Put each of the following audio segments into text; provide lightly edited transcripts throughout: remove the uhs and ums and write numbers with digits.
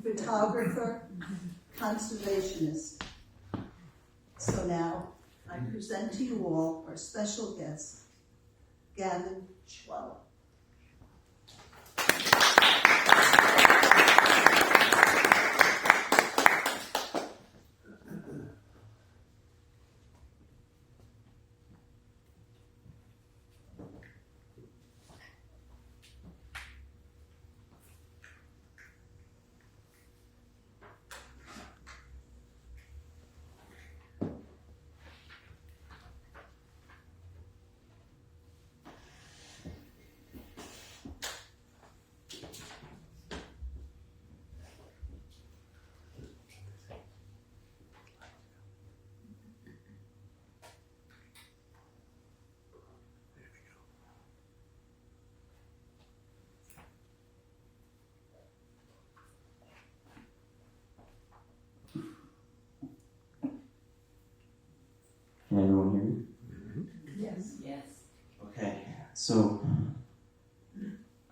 photographer, conservationist. So now I present to you all our special guest, Gavin Shwala. Can everyone hear me? Yes. Yes. Okay, so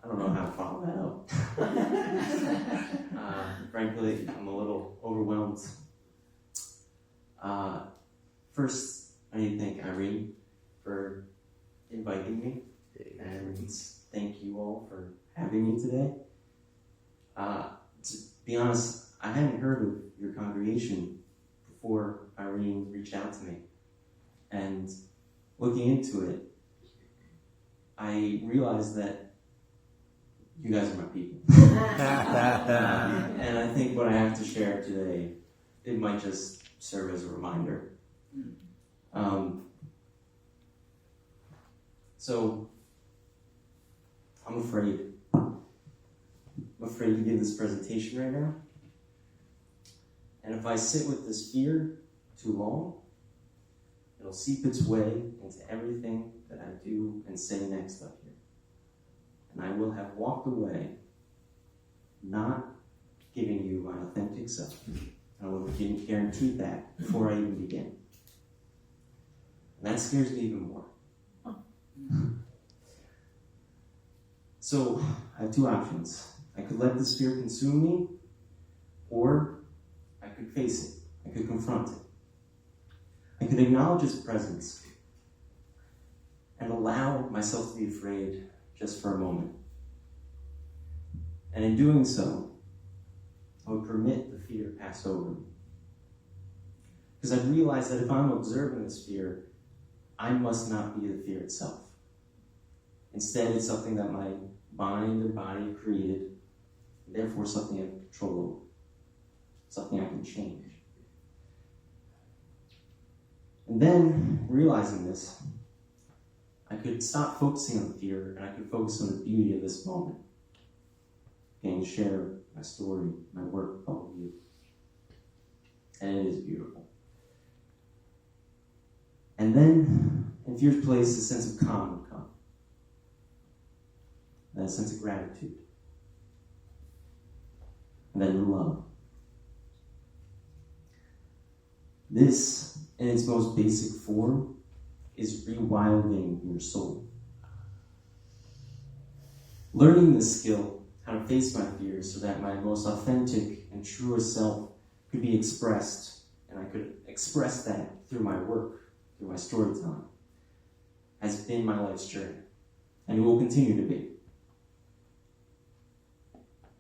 I don't know how to follow that up. Frankly, I'm a little overwhelmed. First, I need to thank Irene for inviting me, and thank you all for having me today. To be honest, I hadn't heard of your congregation before Irene reached out to me. And looking into it, I realized that you guys are my people. And I think what I have to share today, it might just serve as a reminder. So, I'm afraid. I'm afraid to give this presentation right now. And if I sit with this fear too long, it'll seep its way into everything that I do and say next up here. And I will have walked away not giving you my authentic self. I will guarantee that before I even begin. And that scares me even more. So I have two options. I could let this fear consume me, or I could face it. I could confront it. I could acknowledge its presence and allow myself to be afraid just for a moment. And in doing so, I would permit the fear to pass over me. Because I've realized that if I'm observing this fear, I must not be the fear itself. Instead, it's something that my mind and body created, and therefore something I have control over, something I can change. And then, realizing this, I could stop focusing on fear, and I could focus on the beauty of this moment. And share my story, my work with all of you. And it is beautiful. And then, in fear's place, a sense of calm would come. And a sense of gratitude. And then love. This, in its most basic form, is rewilding your soul. Learning this skill, how to face my fears so that my most authentic and truest self could be expressed, and I could express that through my work, through my storytelling, has been my life's journey, and it will continue to be.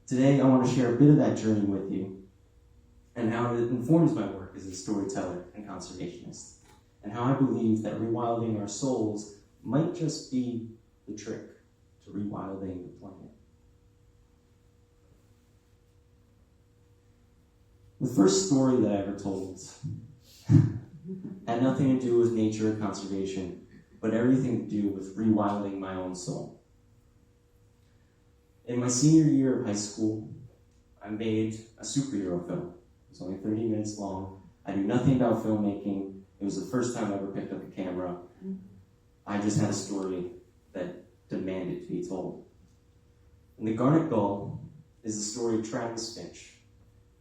Today, I want to share a bit of that journey with you, and how it informs my work as a storyteller and conservationist, and how I believe that rewilding our souls might just be the trick to rewilding the planet. The first story that I ever told had nothing to do with nature or conservation, but everything to do with rewilding my own soul. In my senior year of high school, I made a superhero film. It was only 30 minutes long. I knew nothing about filmmaking. It was the first time I ever picked up a camera. I just had a story that demanded to be told. And The Garnet Gull is the story of Travis Finch,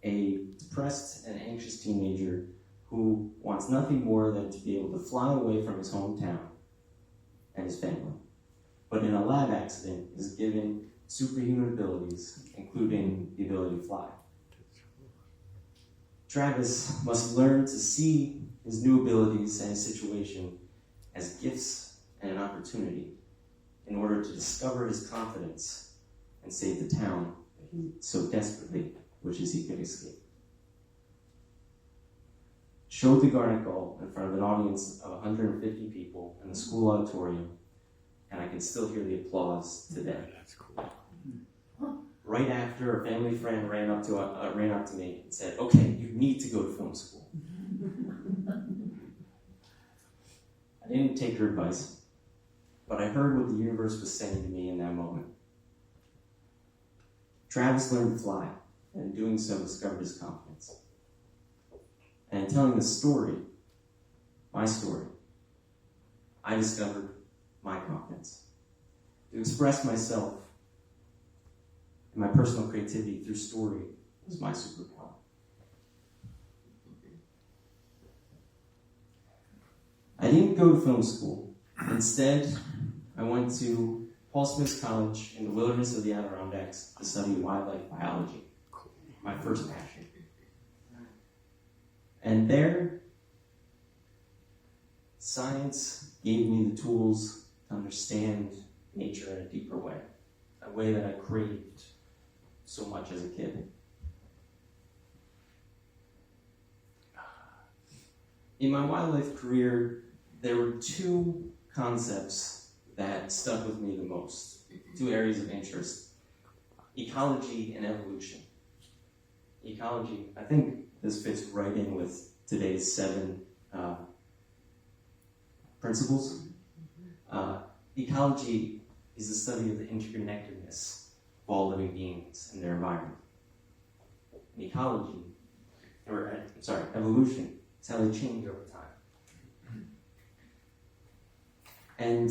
a depressed and anxious teenager who wants nothing more than to be able to fly away from his hometown and his family. But in a lab accident is given superhuman abilities, including the ability to fly. Travis must learn to see his new abilities and his situation as gifts and an opportunity in order to discover his confidence and save the town that he so desperately wishes he could escape. Showed the Garnet Gull in front of an audience of 150 people in the school auditorium, and I can still hear the applause today. That's cool. Right after, a family friend ran up to me and said, "Okay, you need to go to film school." I didn't take her advice, but I heard what the universe was saying to me in that moment. Travis learned to fly, and in doing so discovered his confidence. And in telling the story, my story, I discovered my confidence. To express myself and my personal creativity through story was my superpower. I didn't go to film school. Instead, I went to Paul Smith College in the wilderness of the Adirondacks to study wildlife biology, my first passion. And there, science gave me the tools to understand nature in a deeper way, a way that I craved so much as a kid. In my wildlife career, there were two concepts that stuck with me the most, two areas of interest: ecology and evolution. Ecology, I think this fits right in with today's 7 principles. Ecology is the study of the interconnectedness of all living beings and their environment. And evolution is how they change over time. And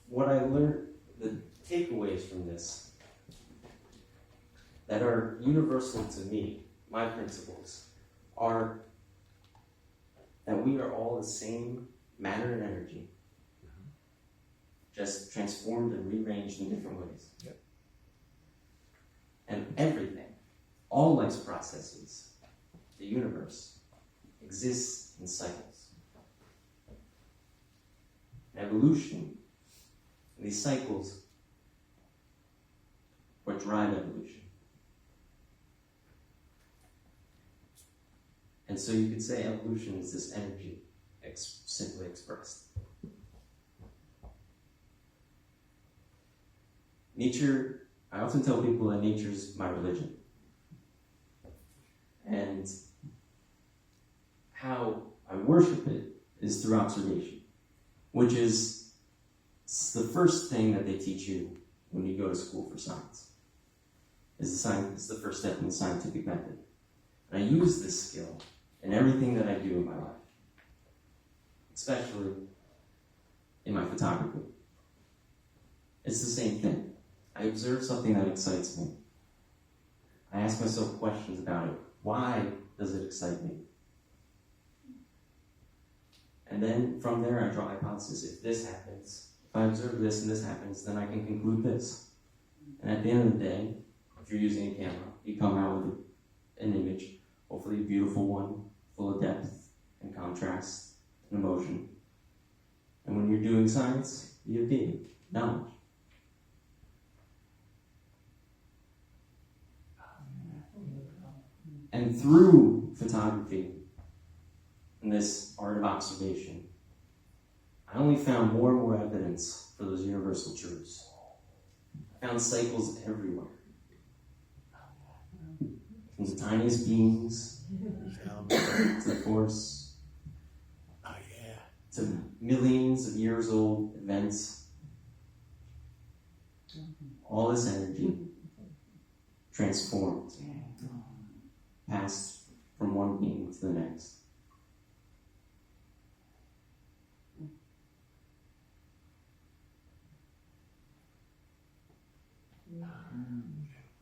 what I learned, the takeaways from this that are universal to me, my principles, are that we are all the same matter and energy, just transformed and rearranged in different ways. Yep. And everything, all life's processes, the universe, exists in cycles. And evolution, these cycles, what drive evolution. And so you could say evolution is this energy simply expressed. Nature, I often tell people that nature is my religion. And how I worship it is through observation, which is the first thing that they teach you when you go to school for science. It's the first step in the scientific method. And I use this skill in everything that I do in my life, especially in my photography. It's the same thing. I observe something that excites me. I ask myself questions about it. Why does it excite me? And then from there I draw a hypothesis. If this happens, if I observe this and this happens, then I can conclude this. And at the end of the day, if you're using a camera, you come out with an image, hopefully a beautiful one, full of depth and contrast and emotion. And when you're doing science, you have data, knowledge. And through photography and this art of observation, I only found more and more evidence for those universal truths. I found cycles everywhere. From the tiniest beings to the force, to millions of years old events. All this energy transformed, passed from one being to the next.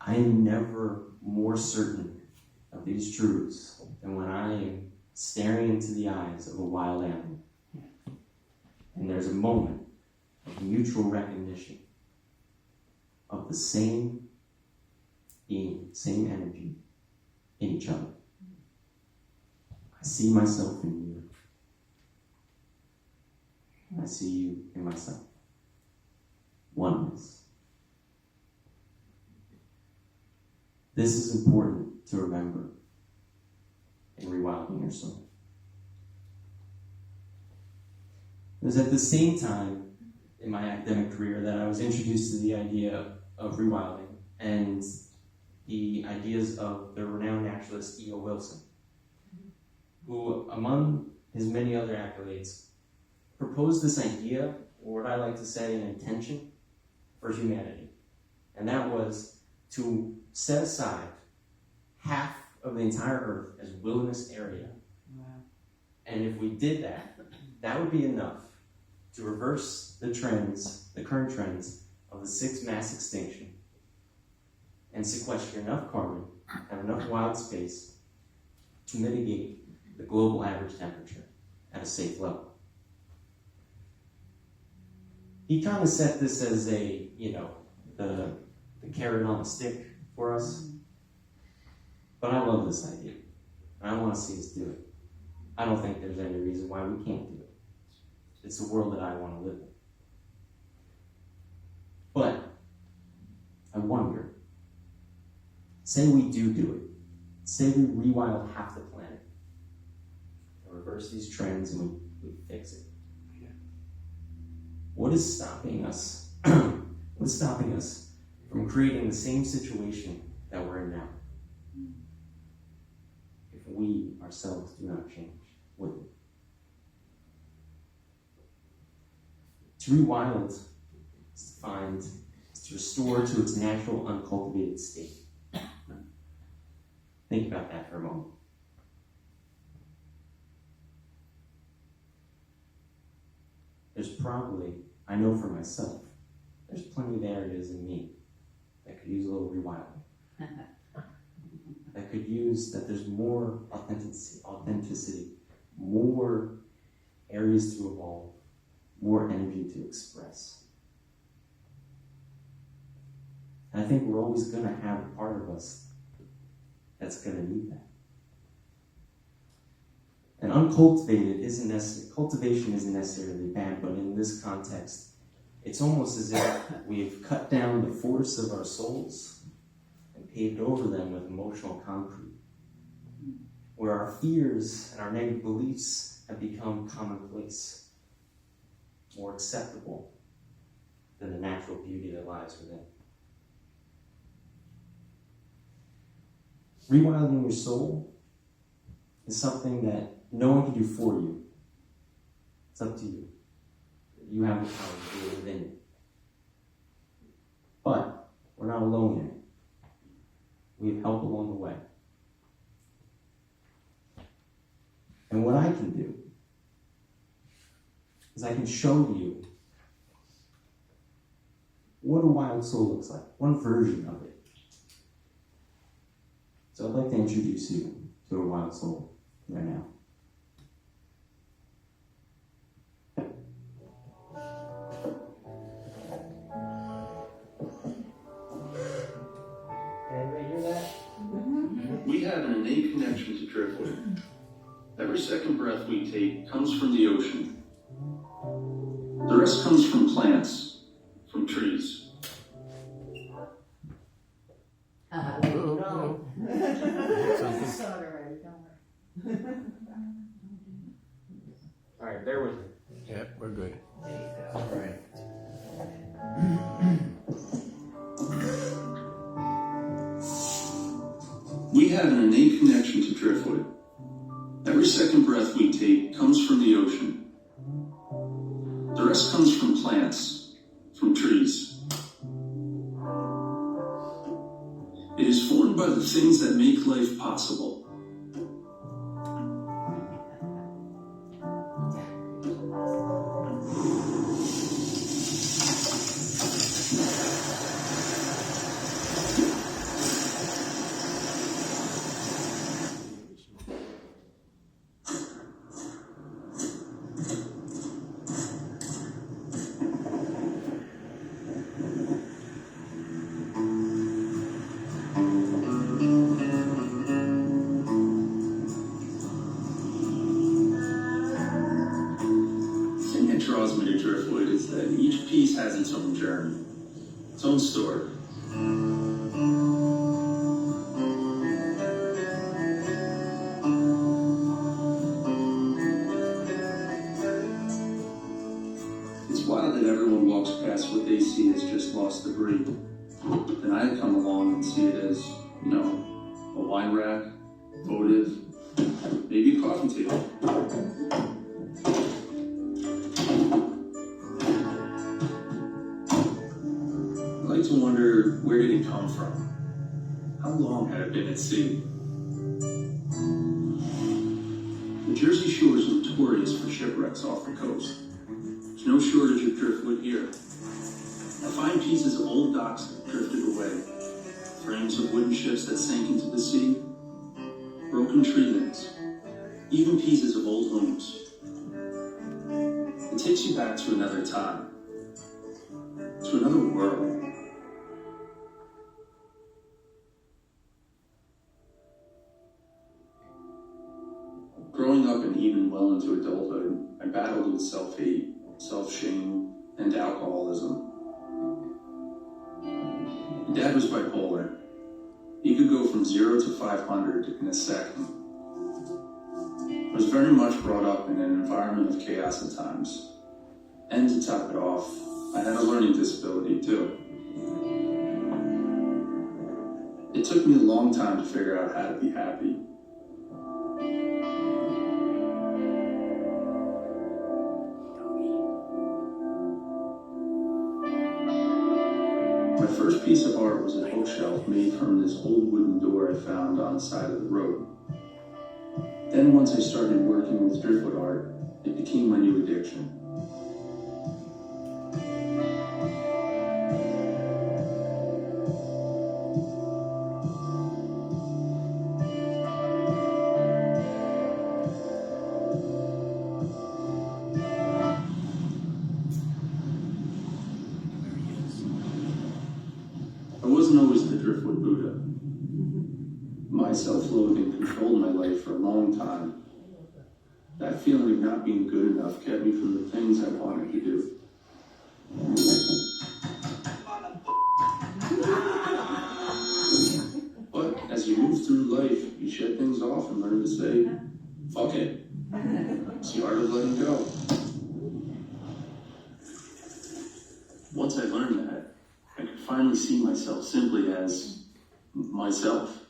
I am never more certain of these truths than when I am staring into the eyes of a wild animal. And there's a moment of mutual recognition of the same being, same energy in each other. I see myself in you. I see you in myself. Oneness. This is important to remember in rewilding your soul. It was at the same time in my academic career that I was introduced to the idea of rewilding and the ideas of the renowned naturalist E.O. Wilson, who, among his many other accolades, proposed this idea, or what I like to say, an intention for humanity. And that was to set aside half of the entire Earth as wilderness area. Wow. And if we did that, that would be enough to reverse the trends, the current trends of the sixth mass extinction, and sequester enough carbon and enough wild space to mitigate the global average temperature at a safe level. He kind of set this as a, the carrot on the stick for us. But I love this idea, and I want to see us do it. I don't think there's any reason why we can't do it. It's the world that I want to live in. But I wonder, say we do it. Say we rewild half the planet and reverse these trends and we fix it. Yeah. What is stopping us? What's stopping us from creating the same situation that we're in now? If we ourselves do not change with it. To rewild is to restore to its natural, uncultivated state. Think about that for a moment. There's probably, I know for myself, there's plenty of areas in me that could use a little rewilding. That could use, that there's more authenticity, more areas to evolve, more energy to express. And I think we're always going to have a part of us that's going to need that. And uncultivated isn't necessarily, cultivation isn't necessarily bad, but in this context, it's almost as if we've cut down the force of our souls and paved over them with emotional concrete, where our fears and our negative beliefs have become commonplace, more acceptable than the natural beauty that lies within. Rewilding your soul is something that no one can do for you. It's up to you. You have the power to do it within you. But we're not alone in it. We have help along the way. And what I can do is I can show you what a wild soul looks like, one version of it. So I'd like to introduce you to a wild soul right now. Anybody hear that? We have an innate connection to driftwood. Every second breath we take comes from the ocean. The rest comes from plants, from trees. All right, bear with me. Yep, we're good. All right. We have an innate connection to driftwood. Every second breath we take comes from the ocean. The rest comes from plants, from trees. It is formed by the things that make life possible. piece has its own journey, its own story. It's wild that everyone walks past what they see as just lost debris. Then I come along and see it as, a wine rack, votive, maybe a coffee table. I like to wonder, where did it come from? How long had it been at sea? The Jersey Shore is notorious for shipwrecks off the coast. There's no shortage of driftwood here. I find pieces of old docks that drifted away, frames of wooden ships that sank into the sea, broken tree limbs, even pieces of old homes. It takes you back to another time, to another world. Growing up and even well into adulthood, I battled with self-hate, self-shame, and alcoholism. My dad was bipolar. He could go from 0 to 500 in a second. I was very much brought up in an environment of chaos at times. And to top it off, I had a learning disability too. It took me a long time to figure out how to be happy. My first piece of art was a bookshelf made from this old wooden door I found on the side of the road. Then once I started working with driftwood art, it became my new addiction. I wasn't always the driftwood Buddha. My self-loathing controlled my life for a long time. That feeling of not being good enough kept me from the things I wanted to do. But as you move through life, you shed things off and learn to say, fuck it. It's the art of letting go. Once I learned that, I could finally see myself simply as myself.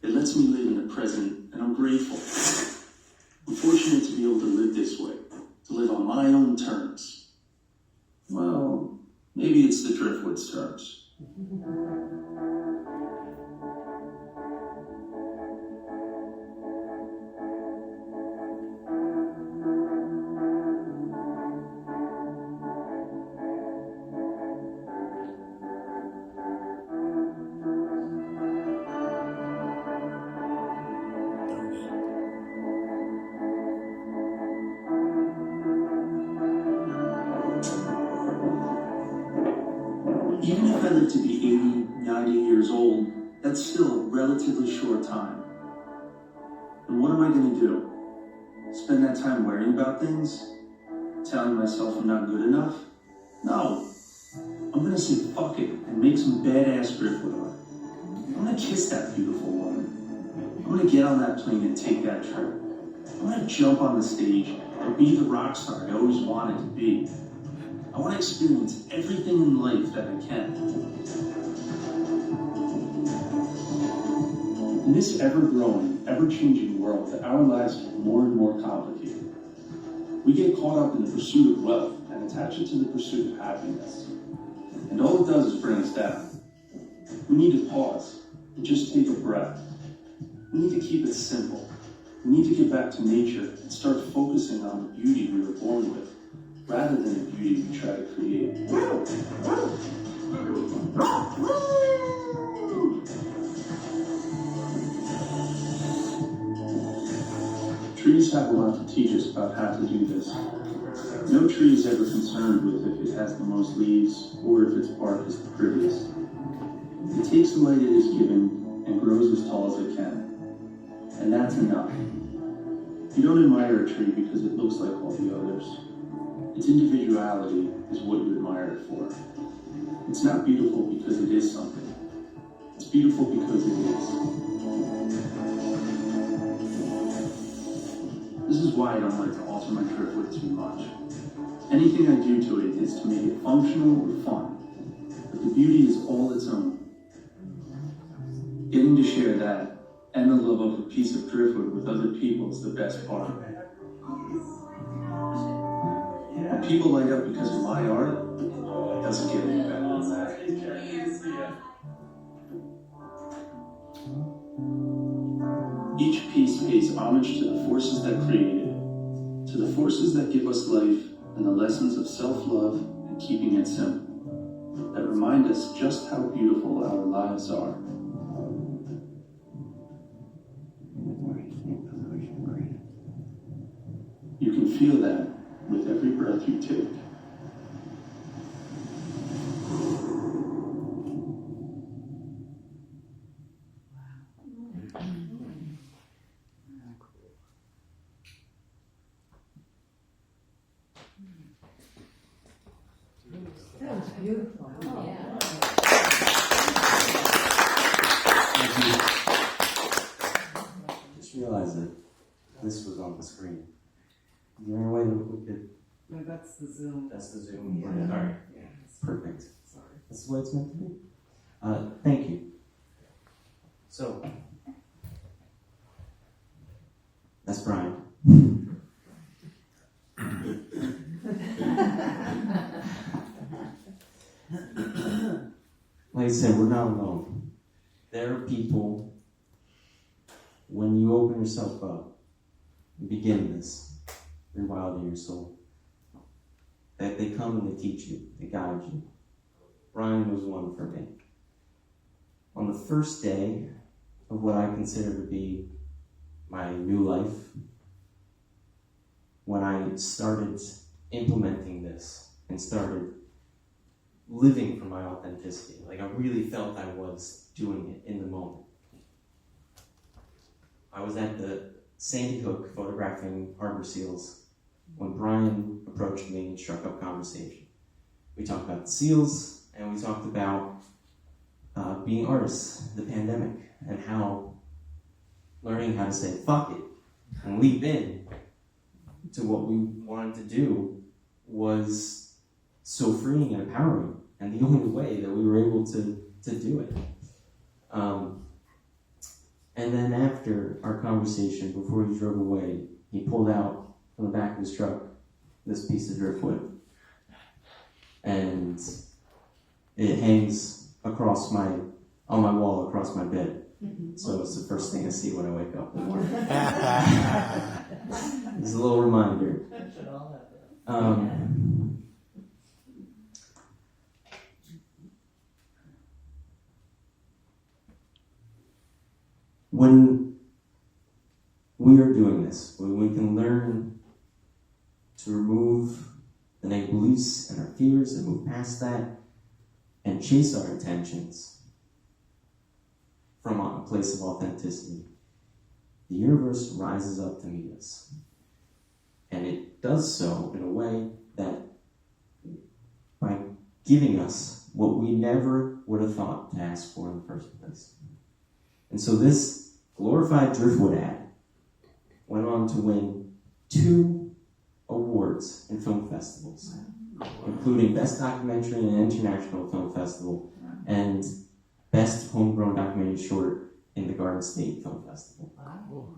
It lets me live in the present, and I'm grateful. I'm fortunate to be able to live this way, to live on my own terms. Well, maybe it's the driftwood's terms. Even if I live to be 80, 90 years old, that's still a relatively short time. And what am I going to do? Spend that time worrying about things? Telling myself I'm not good enough? No. I'm going to say fuck it and make some badass driftwood art. I'm going to kiss that beautiful woman. I'm going to get on that plane and take that trip. I'm going to jump on the stage and be the rock star I always wanted to be. I want to experience everything in life that I can. In this ever-growing, ever-changing world, that our lives get more and more complicated. We get caught up in the pursuit of wealth and attach it to the pursuit of happiness. And all it does is bring us down. We need to pause and just take a breath. We need to keep it simple. We need to get back to nature and start focusing on the beauty we were born with, rather than the beauty we try to create. Trees have a lot to teach us about how to do this. No tree is ever concerned with if it has the most leaves or if its bark is the prettiest. It takes the light it is given and grows as tall as it can. And that's enough. You don't admire a tree because it looks like all the others. Its individuality is what you admire it for. It's not beautiful because it is something. It's beautiful because it is. This is why I don't like to alter my driftwood too much. Anything I do to it is to make it functional or fun, but the beauty is all its own. Getting to share that and the love of a piece of driftwood with other people is the best part. When people light up because of my art, it doesn't get any better than that. Each piece pays homage to the forces that created it, to the forces that give us life and the lessons of self-love and keeping it simple, that remind us just how beautiful our lives are. You can feel that with every breath you take. That was beautiful. Just realized that this was on the screen. Is there any way that we could? No, that's the Zoom. That's the Zoom. Yeah. All right. Yeah. Perfect. Sorry. That's the way it's meant to be. Thank you. So, that's Brian. Like I said, we're not alone. There are people, when you open yourself up and begin this, rewilding your soul, that they come and they teach you, they guide you. Brian was one for me. On the first day of what I consider to be my new life, when I started implementing this and started living from my authenticity, like I really felt I was doing it in the moment. I was at the Sandy Hook photographing harbor seals when Brian approached me and struck up conversation. We talked about the seals, and we talked about being artists, the pandemic, and how learning how to say fuck it and leap in to what we wanted to do was so freeing and empowering, and the only way that we were able to do it. And then after our conversation, before he drove away, he pulled out from the back of his truck this piece of driftwood, and it hangs on my wall across my bed. So it's the first thing I see when I wake up in the morning. It's a little reminder. When we are doing this, when we can learn to remove the negative beliefs and our fears and move past that and chase our intentions from a place of authenticity, the universe rises up to meet us. And it does so in a way that by giving us what we never would have thought to ask for in the first place. And so this glorified driftwood ad went on to win 2 awards in film festivals, including Best Documentary in an International Film Festival and Best Homegrown Documentary Short in the Garden State Film Festival. Wow.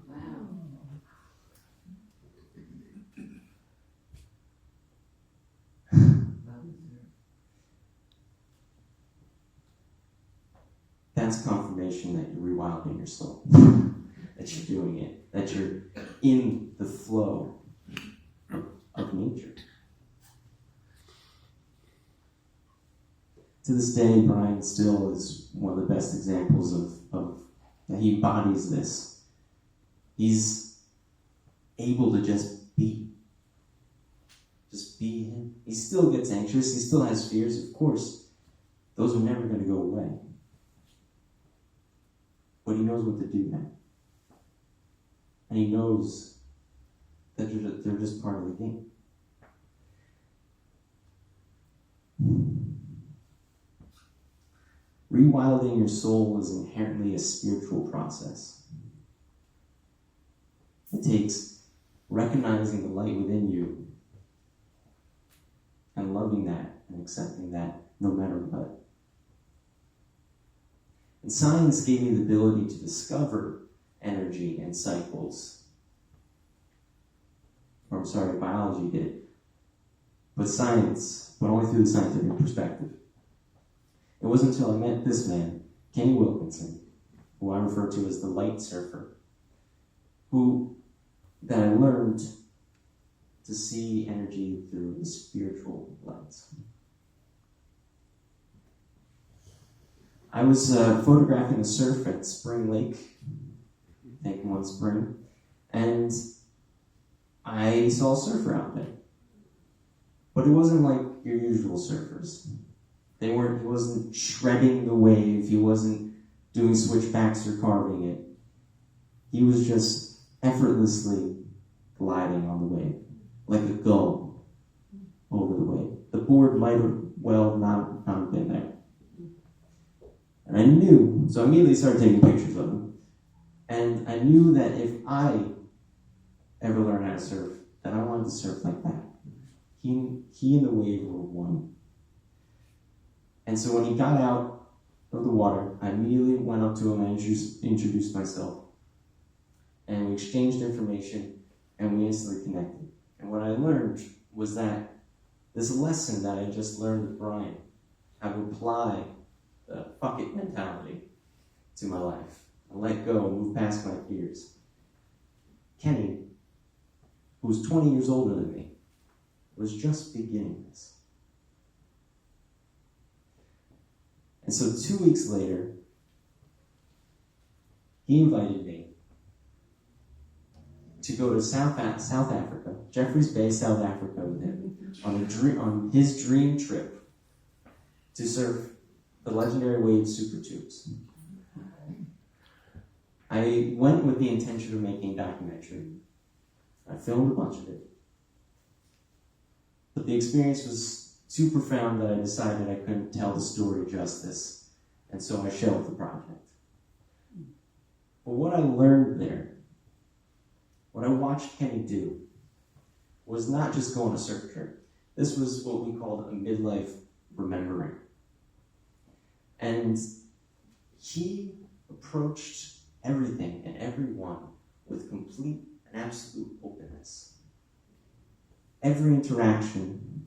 That's confirmation that you're rewilding your soul, that you're doing it, that you're in the flow of nature. To this day, Brian still is one of the best examples of that he embodies this. He's able to just be him. He still gets anxious, he still has fears, of course. Those are never going to go away. But he knows what to do now. And he knows that they're just part of the game. rewilding your soul is inherently a spiritual process. It takes recognizing the light within you and loving that and accepting that no matter what. And science gave me the ability to discover energy and cycles. Or I'm sorry, biology did. But only through the scientific perspective. It wasn't until I met this man, Kenny Wilkinson, who I refer to as the light surfer, that I learned to see energy through the spiritual lens. I was photographing a surf at Spring Lake, I think one spring, and I saw a surfer out there. But it wasn't like your usual surfers. He wasn't shredding the wave, he wasn't doing switchbacks or carving it. He was just effortlessly gliding on the wave, like a gull over the wave. The board might have not have been there. And I knew, so I immediately started taking pictures of him. And I knew that if I ever learned how to surf, that I wanted to surf like that. He and the wave were one. And so when he got out of the water, I immediately went up to him and introduced myself. And we exchanged information, and we instantly connected. And what I learned was that this lesson that I just learned with Brian, I would apply the fuck it mentality to my life. I let go, move past my fears. Kenny, who was 20 years older than me, was just beginning this. And so 2 weeks later, he invited me to go to South Africa, Jeffreys Bay, South Africa, with him on his dream trip to surf the legendary wave Super Tubes. I went with the intention of making a documentary. I filmed a bunch of it. But the experience was too profound that I decided I couldn't tell the story justice, and so I shelved the project. But what I learned there, what I watched Kenny do, was not just go on a surf trip. This was what we called a midlife remembering. And he approached everything and everyone with complete and absolute openness. Every interaction,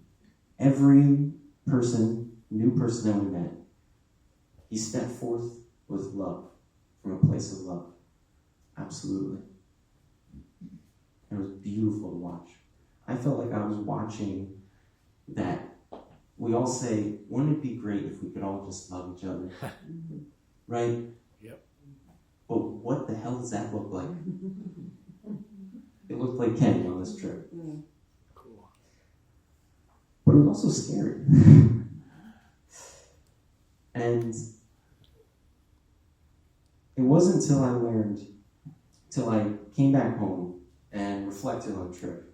every new person that we met, he stepped forth with love, from a place of love. Absolutely. It was beautiful to watch. I felt like I was watching that. We all say, wouldn't it be great if we could all just love each other? Right? Yep. But what the hell does that look like? It looked like Kenny on this trip. Cool. But it was also scary. And it wasn't till I came back home and reflected on the trip,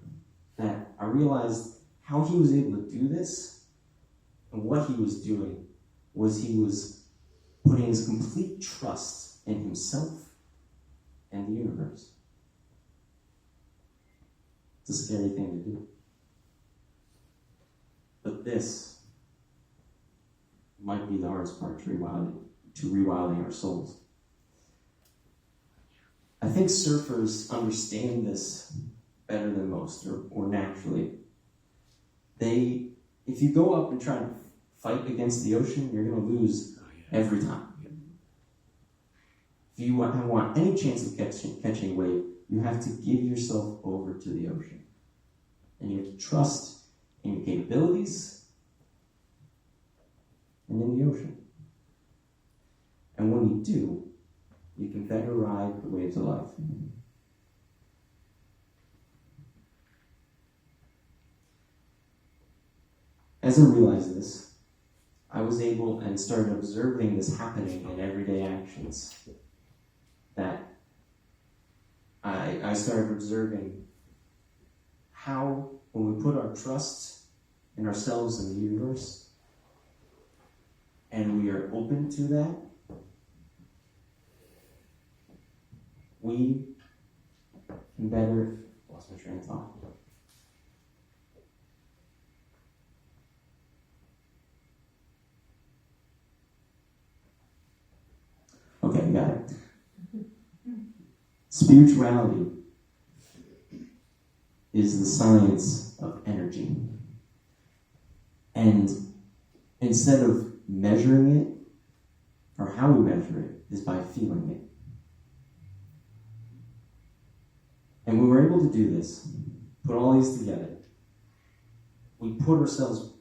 that I realized how he was able to do this. And what he was doing was he was putting his complete trust in himself and the universe. It's a scary thing to do. But this might be the hardest part to rewilding our souls. I think surfers understand this better than most, or naturally. If you go up and try to fight against the ocean, you're going to lose every time. If you want any chance of catching a wave, you have to give yourself over to the ocean. And you have to trust in your capabilities and in the ocean. And when you do, you can better ride the waves of life. As I realized this, I was able and started observing this happening in everyday actions. That I started observing how, when we put our trust in ourselves and the universe, and we are open to that, we can better, lost my train of thought. Okay, got it. Spirituality is the science of energy. And instead of measuring it, or how we measure it, is by feeling it. And when we're able to do this, put all these together, we put ourselves,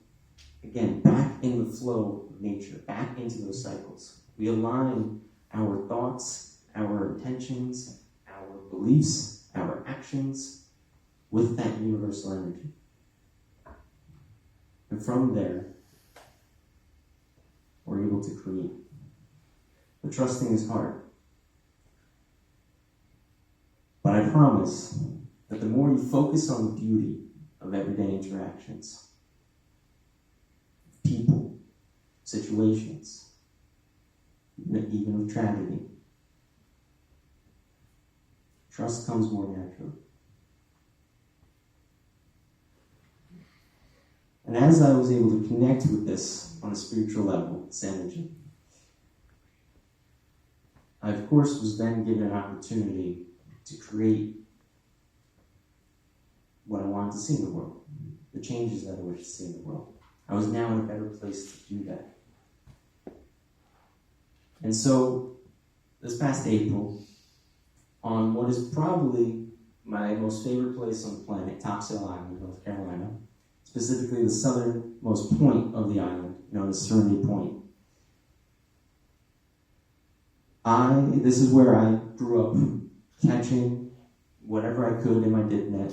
again, back in the flow of nature, back into those cycles. We align our thoughts, our intentions, our beliefs, our actions with that universal energy. And from there, we're able to create. But trusting is hard. But I promise that the more you focus on the beauty of everyday interactions, people, situations, even of tragedy, trust comes more naturally. And as I was able to connect with this on a spiritual level, this energy, I of course was then given an opportunity to create what I wanted to see in the world, the changes that I wished to see in the world. I was now in a better place to do that. And so, this past April, on what is probably my most favorite place on the planet, Topsail Island, North Carolina, specifically the southernmost point of the island, known as Serenity Point. This is where I grew up catching whatever I could in my dip net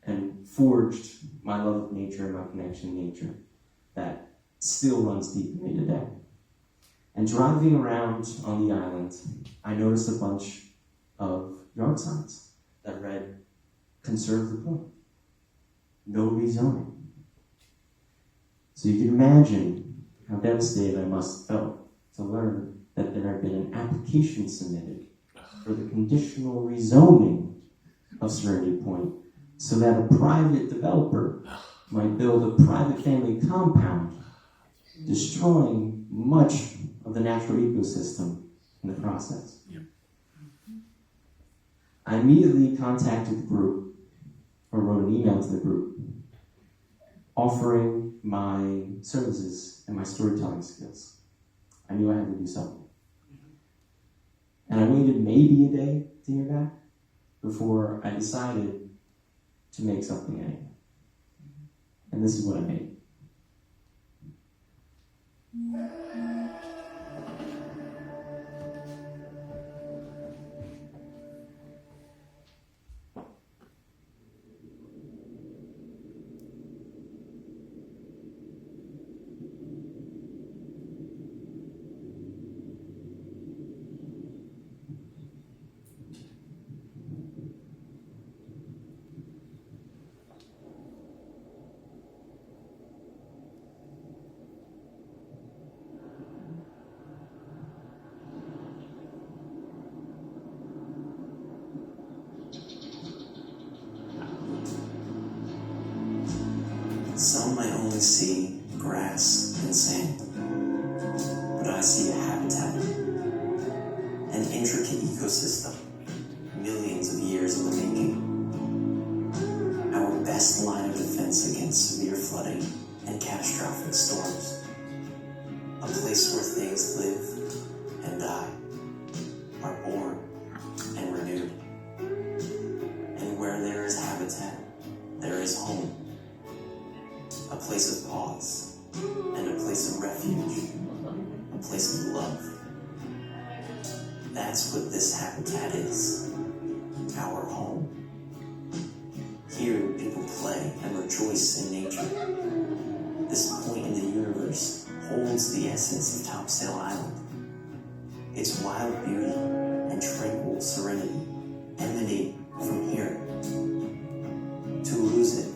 and forged my love of nature and my connection to nature that still runs deep in me today. And driving around on the island, I noticed a bunch of yard signs that read, "Conserve the point, no rezoning." So you can imagine how devastated I must have felt to learn that there had been an application submitted for the conditional rezoning of Serenity Point so that a private developer might build a private family compound, destroying much of the natural ecosystem in the process. Yep. I immediately contacted the group, or wrote an email to the group, offering my services and my storytelling skills. I knew I had to do something. And I waited maybe a day to hear back before I decided to make something anyway. And this is what I made. Some might only see grass and sand, but I see a habitat, an intricate ecosystem, millions of years in the making, our best line of defense against severe flooding and catastrophic storms, a place where things live and die, are born and renewed, and where there is habitat, there is home. A place of pause, and a place of refuge, a place of love. That's what this habitat is, our home. Here people play and rejoice in nature. This point in the universe holds the essence of Topsail Island. Its wild beauty and tranquil serenity emanate from here. To lose it,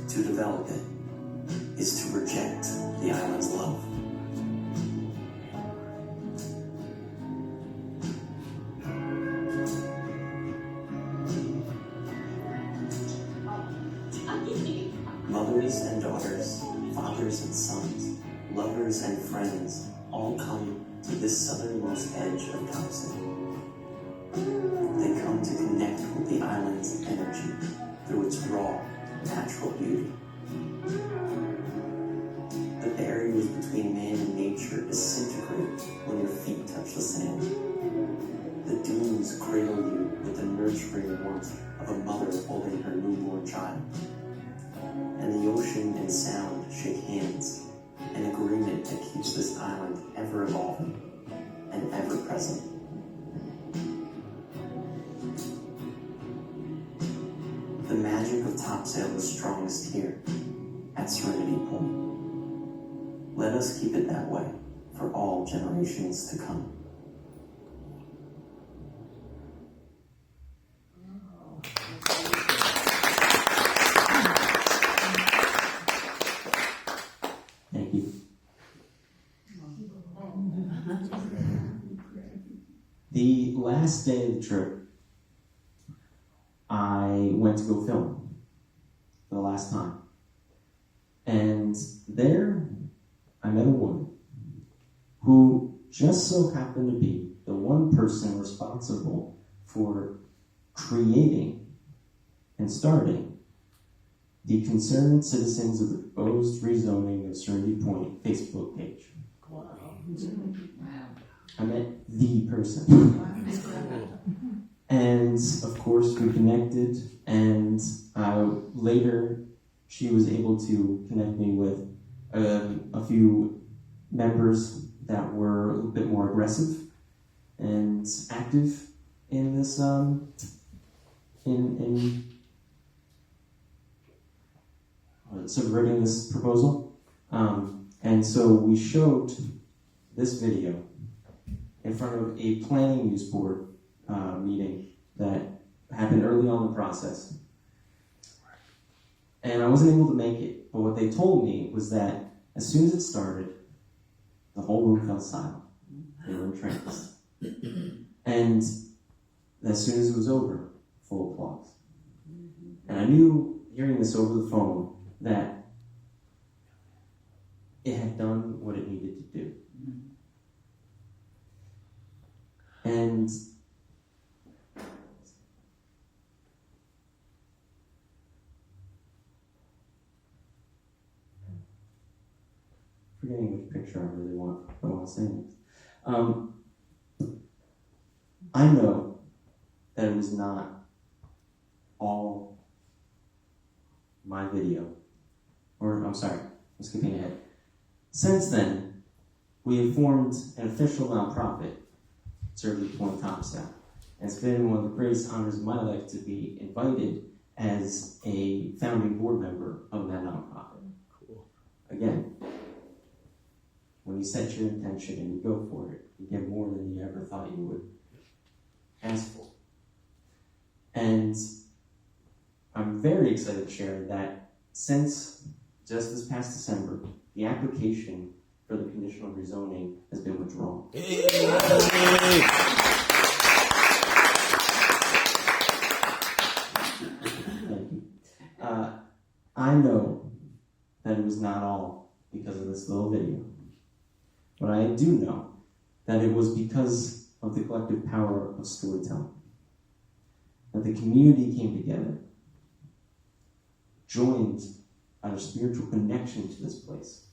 to develop it, is to reject the island's love. mothers and daughters, fathers and sons, lovers and friends all come to this southernmost edge of Thompson. They come to connect with the island's energy through its raw, natural beauty. The barriers between man and nature disintegrate when your feet touch the sand. The dunes cradle you with the nurturing warmth of a mother holding her newborn child. And the ocean and sound shake hands, an agreement that keeps this island ever evolving and ever present. The magic of topsail is strongest here, at Serenity Point. Let us keep it that way for all generations to come. Thank you. The last day of the trip, I went to go film for the last time. And there, I met a woman who just so happened to be the one person responsible for creating and starting the Concerned Citizens of the Proposed Rezoning of Serenity Point Facebook page. Wow. I met the person. And of course we connected, and later she was able to connect me with a few members that were a little bit more aggressive and active in this in subverting this proposal. And so we showed this video in front of a planning use board meeting that happened early on in the process. And I wasn't able to make it, but what they told me was that as soon as it started, the whole room fell silent. They were entranced. And as soon as it was over, full applause. And I knew, hearing this over the phone, that it had done what it needed to do. And forgetting which picture I really want to say next. I know that it was not all my video, or I'm sorry, I'm skipping ahead. Since then, we have formed an official nonprofit, Serenity Point Topsail. And it's been one of the greatest honors of my life to be invited as a founding board member of that nonprofit. Cool. Again, when you set your intention and you go for it, you get more than you ever thought you would ask for. And I'm very excited to share that since just this past December, the application for the conditional rezoning has been withdrawn. Thank you. I know that it was not all because of this little video, but I do know that it was because of the collective power of storytelling. That the community came together, joined out of spiritual connection to this place,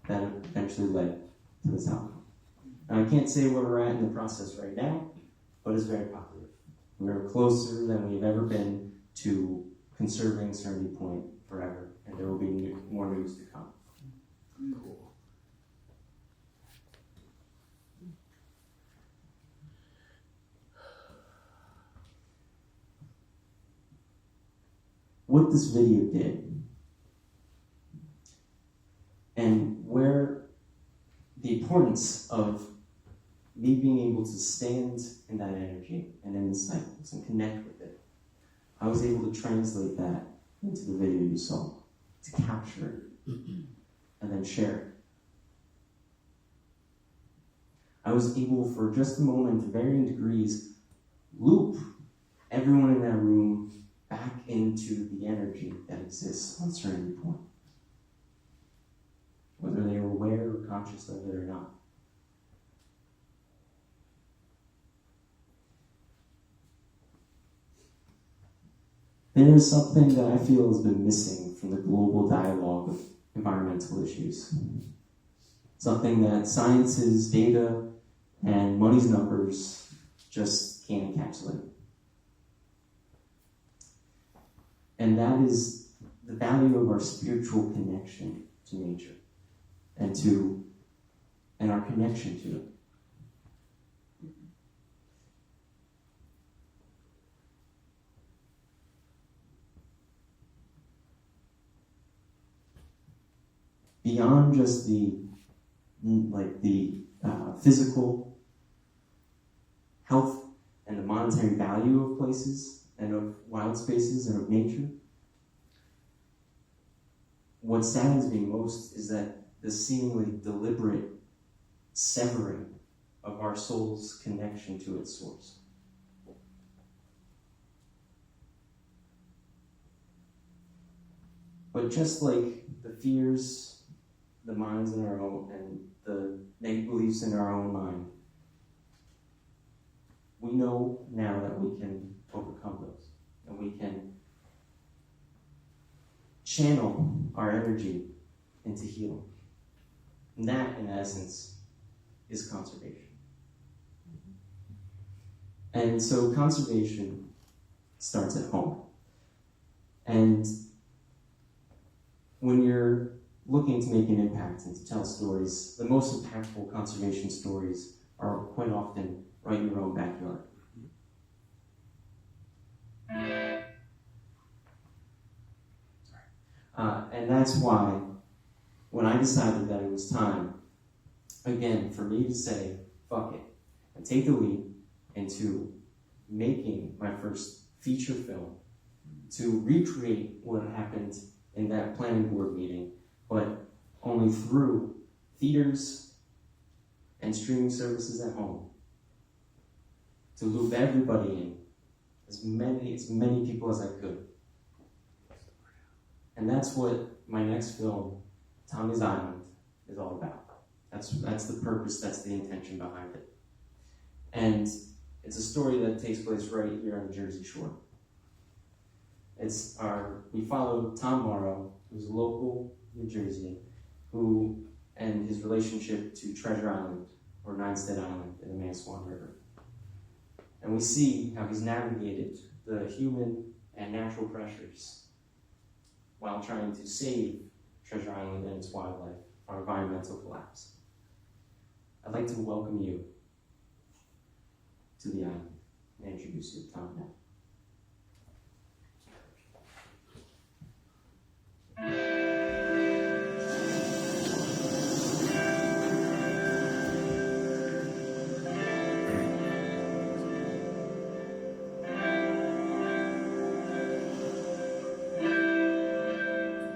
that eventually led to this outcome. Now, I can't say where we're at in the process right now, but it's very positive. We're closer than we've ever been to conserving Serenity Point forever, and there will be more news to come. Cool. What this video did, and where the importance of me being able to stand in that energy and in the cycles and connect with it, I was able to translate that into the video you saw, to capture it, and then share it. I was able, for just a moment, to varying degrees, loop everyone in that room back back into the energy that exists on Serenity Point, whether they were aware or conscious of it or not. There is something that I feel has been missing from the global dialogue of environmental issues. Something that science's data and money's numbers just can't encapsulate. And that is the value of our spiritual connection to nature and our connection to it. Beyond just the physical health and the monetary value of places and of wild spaces and of nature, what saddens me most is that the seemingly deliberate severing of our soul's connection to its source. But just like the fears, the minds in our own, and the negative beliefs in our own mind, we know now that we can overcome those, and we can channel our energy into healing. And that, in essence, is conservation. And so conservation starts at home. And when you're looking to make an impact and to tell stories, the most impactful conservation stories are quite often right in your own backyard. And that's why, when I decided that it was time, again, for me to say, fuck it, and take the leap into making my first feature film, to recreate what happened in that planning board meeting, but only through theaters and streaming services at home, to loop everybody in, as many people as I could. And that's what my next film, Tommy's Island, is all about. That's the purpose, that's the intention behind it. And it's a story that takes place right here on the Jersey Shore. We follow Tom Morrow, who's a local New Jersey, and his relationship to Treasure Island, or Ninestead Island in the Manasquan River. And we see how he's navigated the human and natural pressures while trying to save Treasure Island and its wildlife from environmental collapse. I'd like to welcome you to the island and introduce you to Tom now.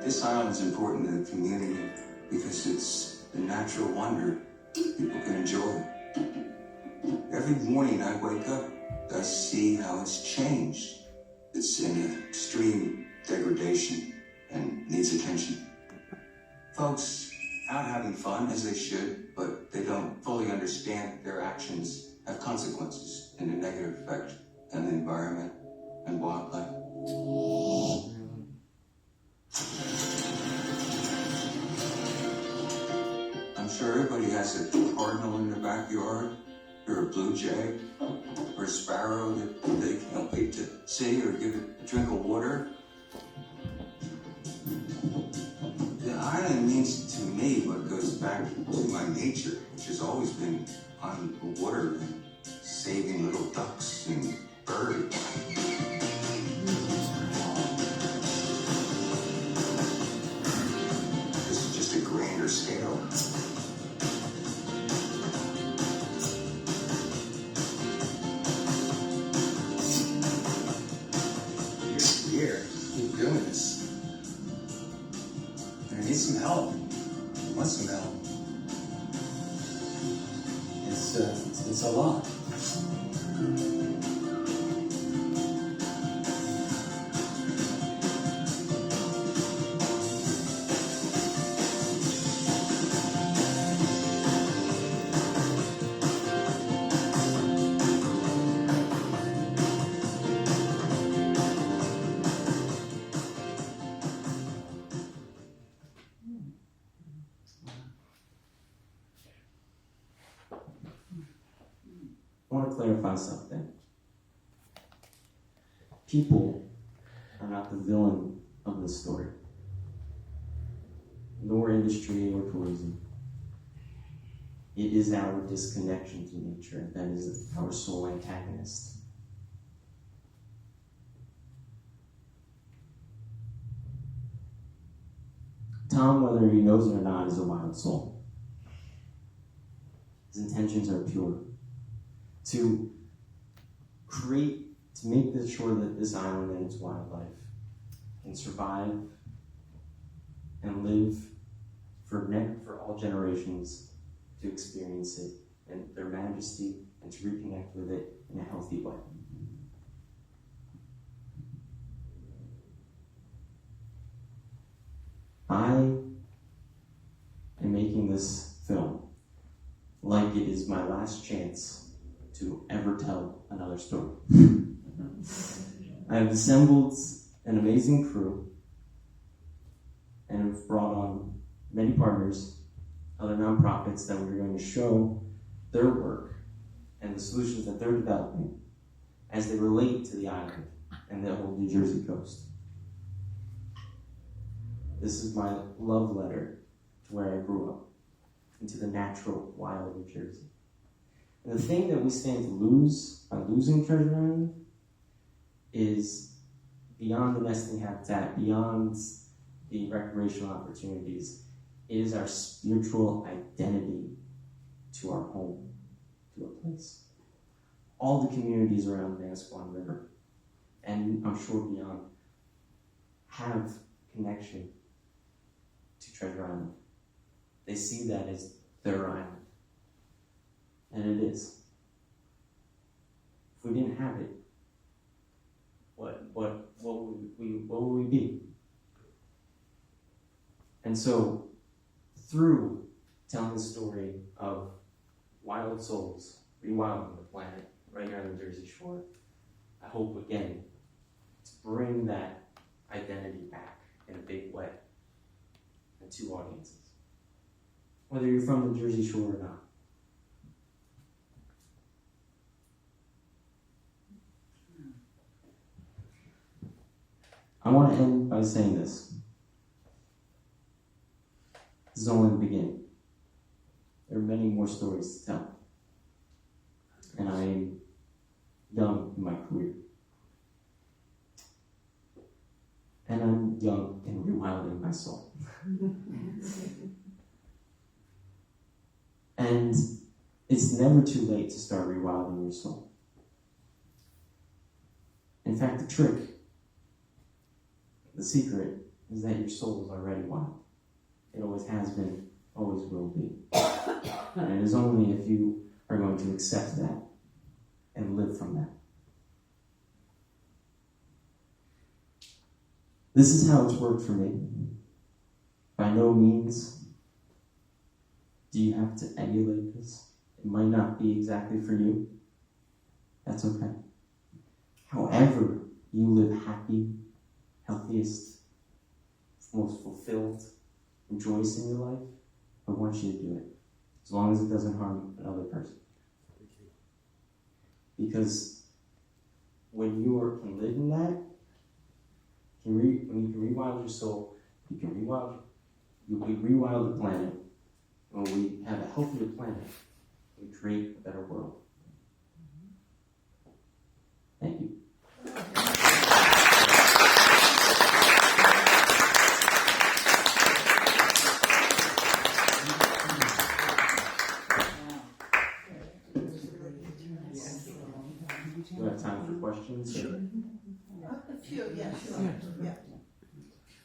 This island is important to the community because it's a natural wonder people can enjoy. Every morning I wake up, I see how it's changed. It's in extreme degradation and needs attention. Folks out having fun, as they should, but they don't fully understand that their actions have consequences and a negative effect on the environment and wildlife. I'm sure everybody has a cardinal in their backyard, or a blue jay, or a sparrow that they can't wait to see or give a drink of water. The island means to me what goes back to my nature, which has always been on the water and saving little ducks and birds. This is just a grander scale. You're here, keep doing this. I need some help. I want some help. It's a lot. to clarify something. People are not the villain of this story, nor industry or tourism. It is our disconnection to nature that is our sole antagonist. Tom, whether he knows it or not, is a wild soul. His intentions are pure. To make sure that this island and its wildlife can survive and live for all generations to experience it and their majesty and to reconnect with it in a healthy way. I am making this film like it is my last chance to ever tell another story. I have assembled an amazing crew and have brought on many partners, other nonprofits that we're going to show their work and the solutions that they're developing as they relate to the island and the whole New Jersey coast. This is my love letter to where I grew up, into the natural, wild New Jersey. And the thing that we stand to lose by losing Treasure Island is beyond the nesting habitat, beyond the recreational opportunities, it is our spiritual identity to our home, to a place. All the communities around the Manasquan River, and I'm sure beyond, have connection to Treasure Island. They see that as their island. And it is. If we didn't have it, what would we be? And so, through telling the story of wild souls rewilding the planet right here on the Jersey Shore, I hope again to bring that identity back in a big way and to audiences, whether you're from the Jersey Shore or not. I want to end by saying this. This is only the beginning. There are many more stories to tell. And I am young in my career. And I'm young in rewilding my soul. And it's never too late to start rewilding your soul. In fact, the trick, the secret, is that your soul is already wild. It always has been, always will be. And it is only if you are going to accept that and live from that. This is how it's worked for me. By no means do you have to emulate this. It might not be exactly for you. That's okay. However you live happy, healthiest, most fulfilled, rejoice in your life, I want you to do it. As long as it doesn't harm another person. Because when you can live in that, when you can rewild your soul, you can rewild the planet. When we have a healthier planet, we create a better world. Thank you. Do we have time for questions? Sure. A few, yeah, sure. Yeah.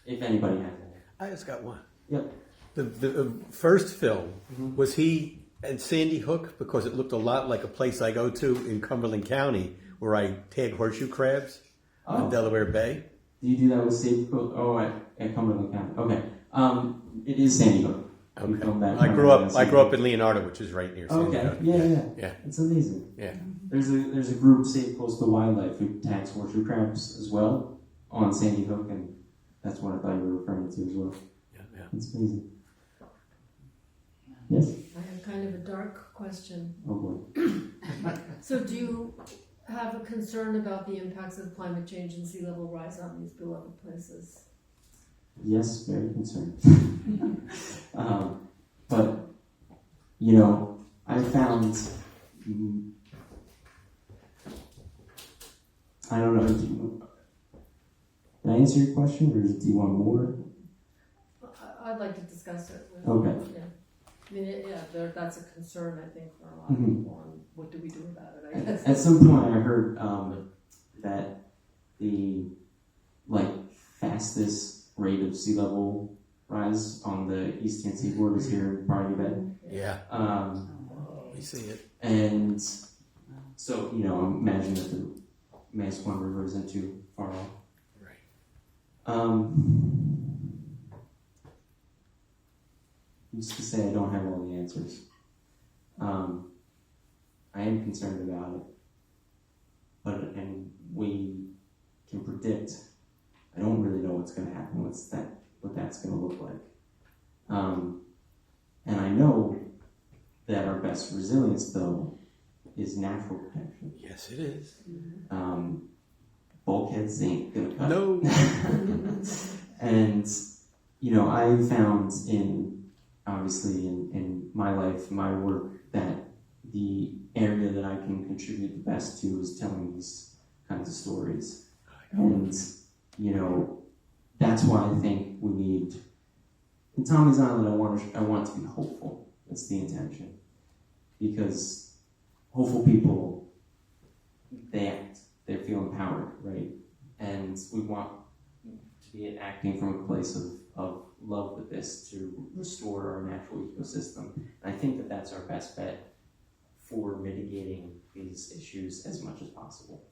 If anybody has any. I just got one. Yep. The first film, was he at Sandy Hook? Because it looked a lot like a place I go to in Cumberland County where I tag horseshoe crabs on Delaware Bay. Do you do that with Safe Coast? Oh, at Cumberland County. Okay. It is Sandy Hook. Okay. I grew up in Leonardo, which is right near Sandy Hook. Yeah. It's amazing. Yeah. There's a group, Safe Coastal Wildlife, who tags horseshoe crabs as well on Sandy Hook, and that's what I thought you were referring to as well. Yeah. It's amazing. Yes. I have kind of a dark question. Oh boy. So do you have a concern about the impacts of climate change and sea level rise on these beloved places? Yes, very concerned. But, you know, I found, I don't know, can I answer your question, or do you want more? I'd like to discuss it with. Okay. Yeah. I mean, that's a concern, I think, for a lot Mhm. of people, and what do we do about it, I guess? At some point I heard that the fastest rate of sea level rise on the eastern seaboard is here in Barney Bay. Yeah, we see it. And so, you know, imagine that the Manasquan River isn't too far off. Right. Just to say I don't have all the answers. I am concerned about it, and we can predict. I don't really know what's going to happen. What that's going to look like. And I know that our best resilience, though, is natural protection. Yes, it is. Bulkheads ain't gonna cut it. No. And, you know, I found obviously in my life, my work, that the area that I can contribute the best to is telling these kinds of stories. And, you know, that's why I think we need, in Tommy's Island, I want to be hopeful. That's the intention. Because hopeful people, they act. They feel empowered, right? And we want to be acting from a place of love with this to restore our natural ecosystem. And I think that that's our best bet for mitigating these issues as much as possible.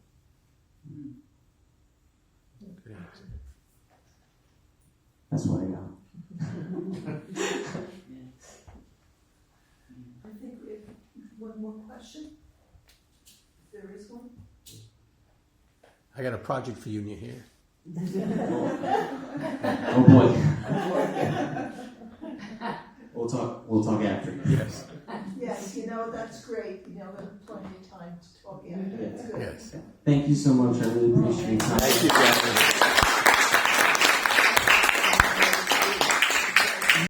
Good answer. That's what I got. I think we have one more question. If there is one. I got a project for you when you're here. Oh boy. We'll talk after. Yes. Yes, you know, that's great. You know, there's plenty of time to talk after. That's good. Yes. Thank you so much. I really appreciate your time. Thank you, Gavin.